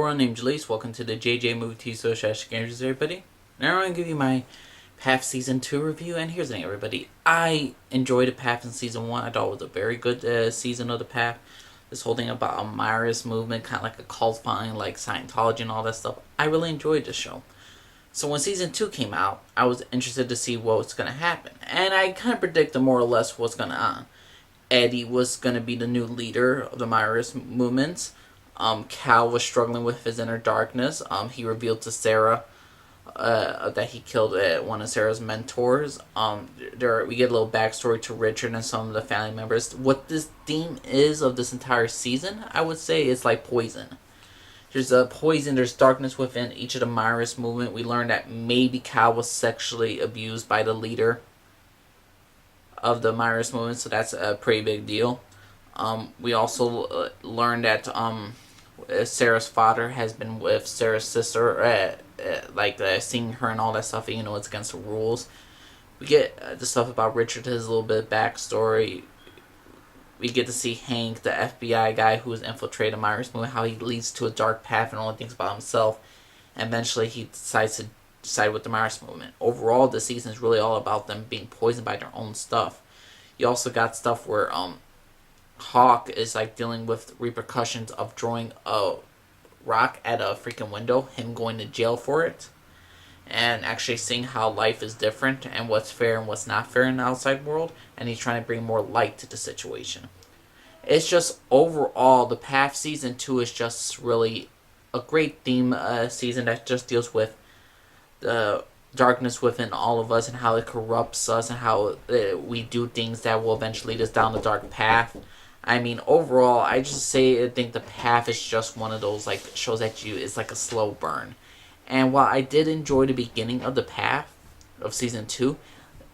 Cora named Jalise. Welcome to the JJ Movie TV Social Games, everybody. Now I'm going to give you my Path Season 2 review, and here's the thing, everybody. I enjoyed the Path in Season 1. I thought it was a very good season of the Path. This whole thing about a Myris movement, kind of like a cult following, like Scientology and all that stuff. I really enjoyed the show. So when Season 2 came out, I was interested to see what was going to happen. And I kind of predicted more or less what's going on. Eddie was going to be the new leader of the Myris movements. Cal was struggling with his inner darkness. He revealed to Sarah that he killed one of Sarah's mentors. We get a little backstory to Richard and some of the family members. What this theme is of this entire season, I would say, is like poison. There's a poison, there's darkness within each of the Myris movement. We learned that maybe Cal was sexually abused by the leader of the Myris movement, so that's a pretty big deal. We also learned that Sarah's father has been with Sarah's sister, seeing her and all that stuff, even though it's against the rules. We get the stuff about Richard, his little bit of backstory. We get to see Hank, the FBI guy who has infiltrated Myris movement, how he leads to a dark path and only thinks about himself. And eventually he decides to side with the Myris movement. Overall, this season is really all about them being poisoned by their own stuff. You also got stuff where Hawk is like dealing with repercussions of throwing a rock at a freaking window, him going to jail for it, and actually seeing how life is different and what's fair and what's not fair in the outside world, and he's trying to bring more light to the situation. It's just overall, the Path Season 2 is just really a great theme season that just deals with the darkness within all of us and how it corrupts us and how we do things that will eventually lead us down the dark path. I mean, overall, I think the Path is just one of those like shows that it's like a slow burn. And while I did enjoy the beginning of the Path of Season 2,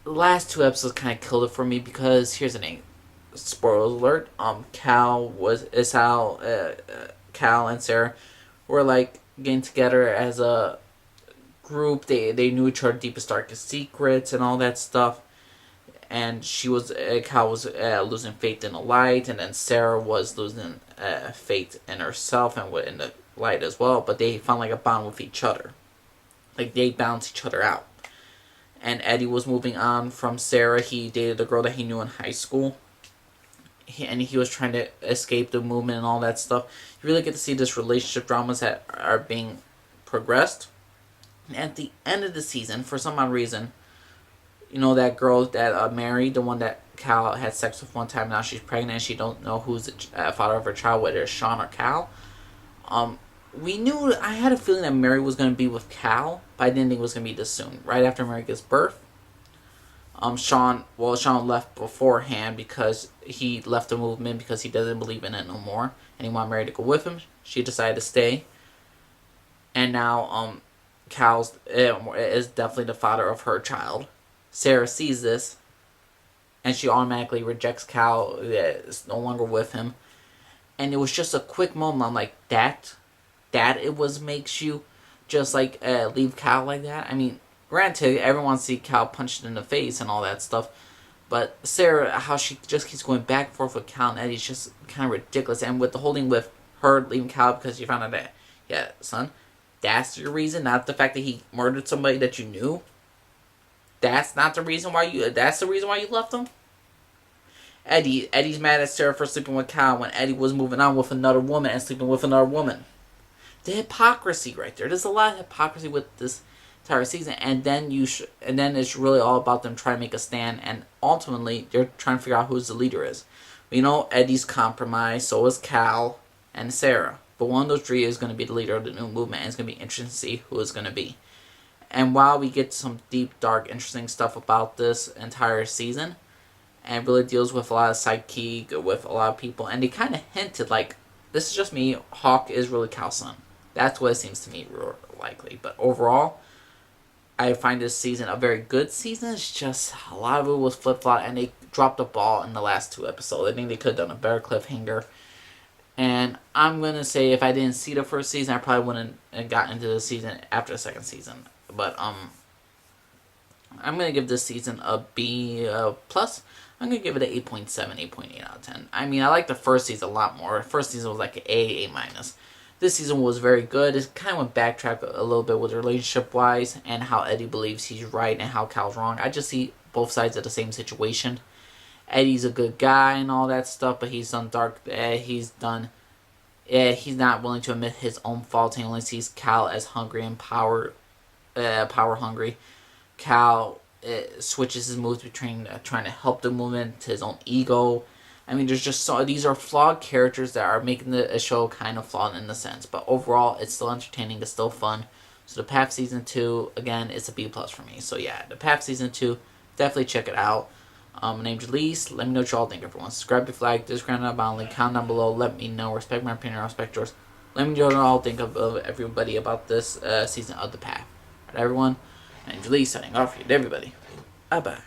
the last two episodes kind of killed it for me because here's the thing. Spoiler alert, Cal and Sarah were like getting together as a group. They knew each other's deepest, darkest secrets and all that stuff. And Cal was losing faith in the light, and then Sarah was losing faith in herself and in the light as well. But they found like a bond with each other, like they balanced each other out. And Eddie was moving on from Sarah. He dated a girl that he knew in high school, and he was trying to escape the movement and all that stuff. You really get to see this relationship dramas that are being progressed. And at the end of the season, for some odd reason, you know that girl that Mary, the one that Cal had sex with one time, now she's pregnant and she don't know who's the father of her child, whether it's Sean or Cal. I had a feeling that Mary was going to be with Cal, but I didn't think it was going to be this soon. Right after Mary gives birth, Sean left beforehand because he left the movement because he doesn't believe in it no more, and he wanted Mary to go with him. She decided to stay, and now Cal is definitely the father of her child. Sarah sees this, and she automatically rejects Cal. Is no longer with him, and it was just a quick moment. I'm like, that it makes you just like leave Cal like that. I mean, granted, everyone see Cal punched in the face and all that stuff, but Sarah, how she just keeps going back and forth with Cal and Eddie is just kind of ridiculous. And with the whole thing with her leaving Cal because she found out that, yeah, son, that's your reason, not the fact that he murdered somebody that you knew. That's the reason why you left him? Eddie's mad at Sarah for sleeping with Cal when Eddie was moving on with another woman and sleeping with another woman. The hypocrisy right there. There's a lot of hypocrisy with this entire season, and then it's really all about them trying to make a stand, and ultimately they're trying to figure out who the leader is. We know Eddie's compromised, so is Cal and Sarah. But one of those three is going to be the leader of the new movement, and it's going to be interesting to see who it's going to be. And while we get some deep, dark, interesting stuff about this entire season, and really deals with a lot of psyche, with a lot of people, and they kind of hinted, like, this is just me, Hawk is really Cal's son. That's what it seems to me likely. But overall, I find this season a very good season. It's just a lot of it was flip-flop, and they dropped the ball in the last two episodes. I think they could have done a better cliffhanger. And I'm going to say if I didn't see the first season, I probably wouldn't have gotten into the season after the second season. But I'm going to give this season a B+. I'm going to give it an 8.7, 8.8 out of 10. I mean, I like the first season a lot more. The first season was like an A-. this season was very good. It kind of went backtrack a little bit with relationship wise and how Eddie believes he's right and how Cal's wrong. I just see both sides of the same situation. Eddie's a good guy and all that stuff, but he's done he's not willing to admit his own faults. He only sees Cal as hungry and power hungry. Cal switches his moves between trying to help the movement to his own ego. I mean, these are flawed characters that are making the show kind of flawed in a sense. But overall, it's still entertaining. It's still fun. So the Path Season 2, again, it's a B+ for me. So yeah, the Path Season 2, definitely check it out. My name's Elise. Let me know what y'all think, everyone. Subscribe to Flag, Discord, link, comment down below. Let me know. Respect my opinion, respect yours. Let me know what y'all think of everybody about this season of The Path. Alright, everyone. My name's Elise, signing off for you to everybody. Bye-bye.